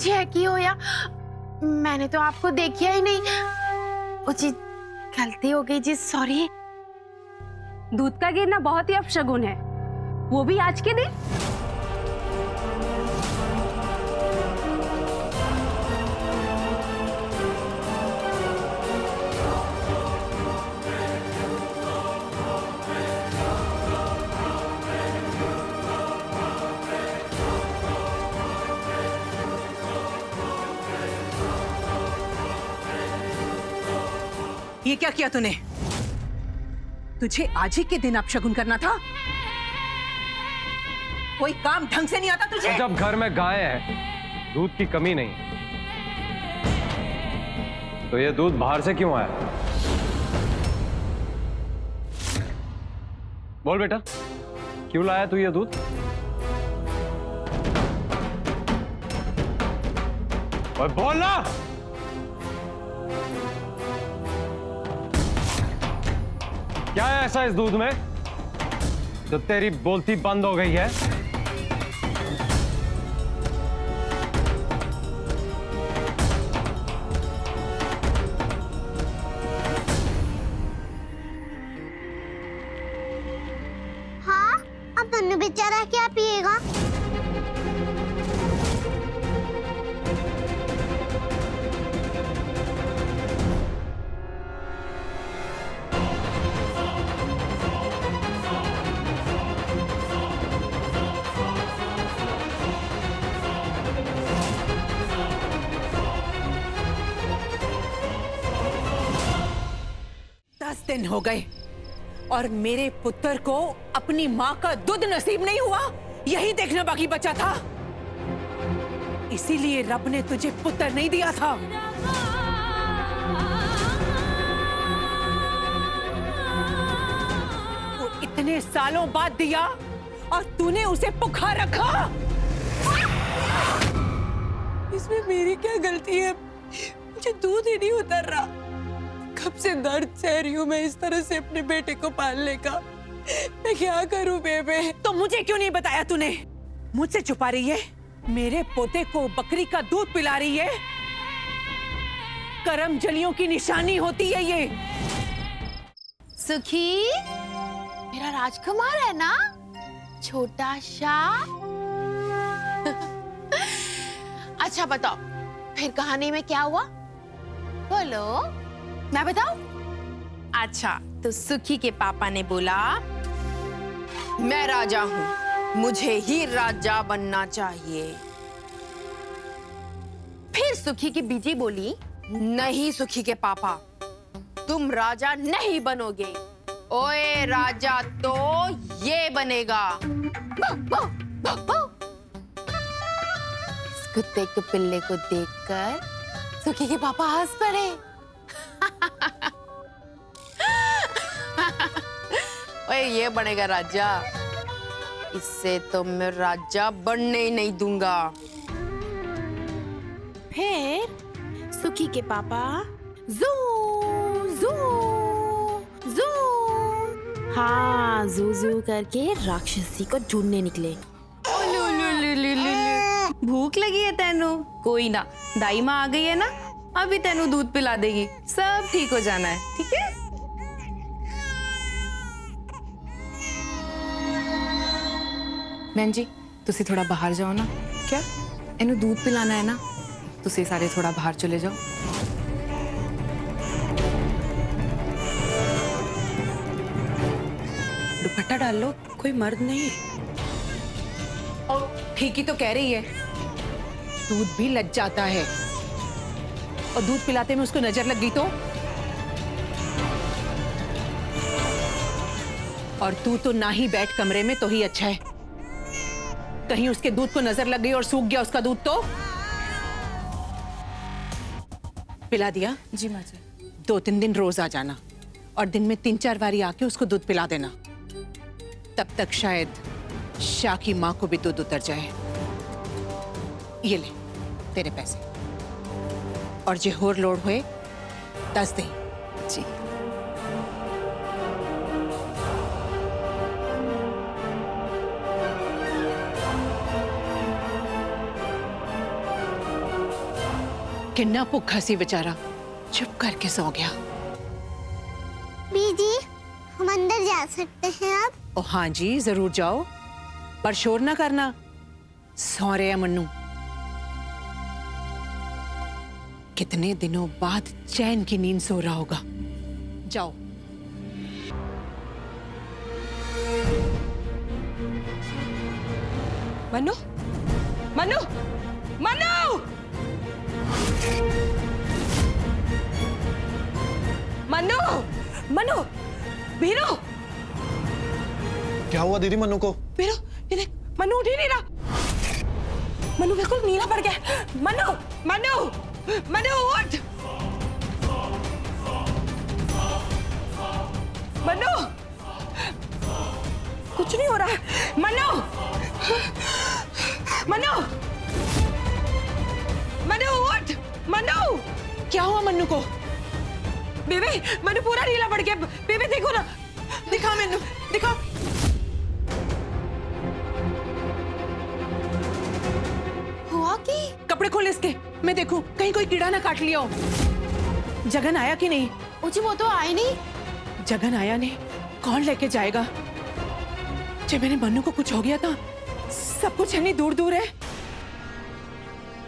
कुछ है कि हो या मैंने तो आपको देखा ही नहीं। ओ जी, गलती हो गई जी, सॉरी। दूध का गिरना बहुत ही अपशगुन है, वो भी आज के दिन। ये क्या किया तूने? तुझे आज ही के दिन अपशगुन करना था? कोई काम ढंग से नहीं आता तुझे? जब घर में गाय है, दूध की कमी नहीं, तो ये दूध बाहर से क्यों आया? बोल बेटा, क्यों लाया तू ये दूध? और बोल ना। क्या है ऐसा इस दूध में जो तेरी बोलती बंद हो गई है? हाँ, अब तन्नू बेचारा क्या पिएगा? दिन हो गए और मेरे पुत्र को अपनी माँ का दूध नसीब नहीं हुआ, यही देखना बाकी बचा था। इसीलिए रब ने तुझे पुत्र नहीं दिया था। वो इतने सालों बाद दिया और तूने उसे पुखा रखा। इसमें मेरी क्या गलती है? मुझे दूध ही नहीं उतर रहा। कब से दर्द सह रही हूँ मैं इस तरह से अपने बेटे को पालने का। मैं क्या करूँ बेबे? तो मुझे क्यों नहीं बताया तूने? मुझसे छुपा रही है? मेरे पोते को बकरी का दूध पिला रही है? करम जलियों की निशानी होती है ये। सुखी, मेरा राजकुमार है ना, छोटा सा। अच्छा बताओ, फिर कहानी में क्या हुआ? बोलो। मैं बताऊं? अच्छा, तो सुखी के पापा ने बोला, मैं राजा हूं, मुझे ही राजा बनना चाहिए। फिर सुखी की बीजी बोली, नहीं सुखी के पापा, तुम राजा नहीं बनोगे। ओए राजा तो ये बनेगा। इस कुत्ते के पिल्ले को देखकर सुखी के पापा हंस पड़े। ओए ये बनेगा राजा, इससे तो मैं राजा बनने ही नहीं दूंगा। फिर सुखी के पापा जू जू जू, हाँ जू जू करके राक्षसी को ढूंढने निकले। भूख लगी है तेनू? कोई ना, दाई माँ आ गई है ना, अभी तेनू दूध पिला देगी, सब ठीक हो जाना है, ठीक है? बहन जी, तुसी थोड़ा बाहर जाओ ना। क्या? इन्हें दूध पिलाना है ना, तुसी सारे थोड़ा बाहर चले जाओ। दुपट्टा डाल लो, कोई मर्द नहीं। और ठीक ही तो कह रही है, दूध भी लग जाता है। और दूध पिलाते में उसको नजर लग गई तो? और तू तो ना ही बैठ कमरे में तो ही अच्छा है। कहीं उसके दूध को नजर लग गई और सूख गया उसका दूध तो? पिला दिया? जी माँ जी। 2-3 दिन रोज आ जाना और दिन में 3-4 बारी आके उसको दूध पिला देना। तब तक शायद शाह की माँ को भी दूध उतर जाए। ये ले तेरे पैसे, और जे होर लोड हुए 10 दे। जी। किन्ना भुखा सी बेचारा, चुप करके सो गया। बीजी हम अंदर जा सकते हैं अब? ओ हाँ जी, जरूर जाओ, पर शोर ना करना। सो रहे हैं मन्नू। कितने दिनों बाद चैन की नींद सो रहा होगा। जाओ। मन्नू, मन्नू, मन्नू, मन्नू, मन्नू, वीरू, क्या हुआ दीदी मन्नू को? वीरू, ये देख, मन्नू उठ ही नहीं रहा। मन्नू बिल्कुल नीला पड़ गया। मन्नू, मन्नू, मन्नू उठ। मन्नू, कुछ नहीं हो रहा है। मन्नू, मन्नू, मन्नू उठ। मन्नू, क्या हुआ मन्नू को? बेबे, मन्नू पूरा नीला पड़ गया। बेबे देखो ना, दिखा मन्नू, दिखा। हुआ कि कपड़े खोल इसके, मैं देखूं कहीं कोई कीड़ा ना काट लिया हो। जगन आया कि नहीं? मुझे वो तो आए नहीं। जगन आया नहीं, कौन लेके जाएगा? जब मेरे मन्नू को कुछ हो गया था, सब कुछ इतनी दूर दूर है।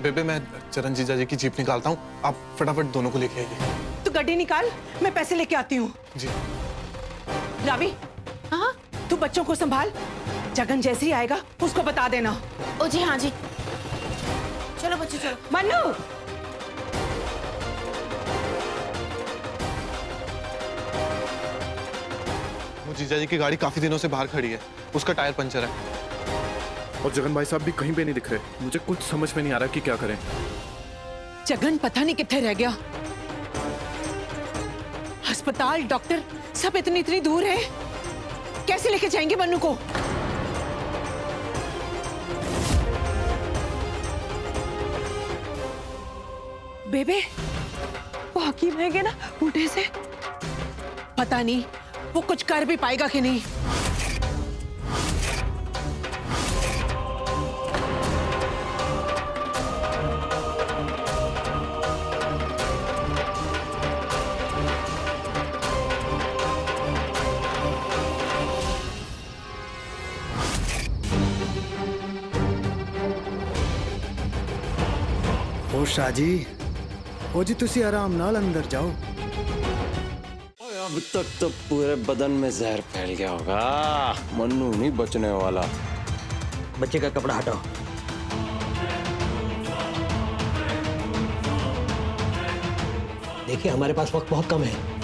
बेबे मैं चरण जीजा जी की जीप निकालता हूँ, आप फटाफट दोनों को लेके आइए। तू गड्डी निकाल, मैं पैसे लेके आती हूँ। जी। रावी, हाँ तू बच्चों को संभाल, जगन जैसे ही आएगा उसको बता देना। ओ जी हाँ जी, चलो बच्चों चलो। मन्नू, वो जीजा जी की गाड़ी काफी दिनों से बाहर खड़ी है, उसका टायर पंचर है। और जगन भाई साहब भी कहीं पे नहीं दिख रहे। मुझे कुछ समझ में नहीं आ रहा कि क्या करें। जगन पता नहीं कितने रह गया। अस्पताल, डॉक्टर सब इतनी इतनी दूर है, कैसे लेके जाएंगे मन्नू को? बेबे, वो हकीम है ना बूढ़े से? पता नहीं वो कुछ कर भी पाएगा कि नहीं। ओ शाह जी, ओ जी तुसी आराम नाल अंदर जाओ। अब तक तो पूरे बदन में जहर फैल गया होगा। मन्नू नहीं बचने वाला। बच्चे का कपड़ा हटाओ। देखिए हमारे पास वक्त बहुत कम है।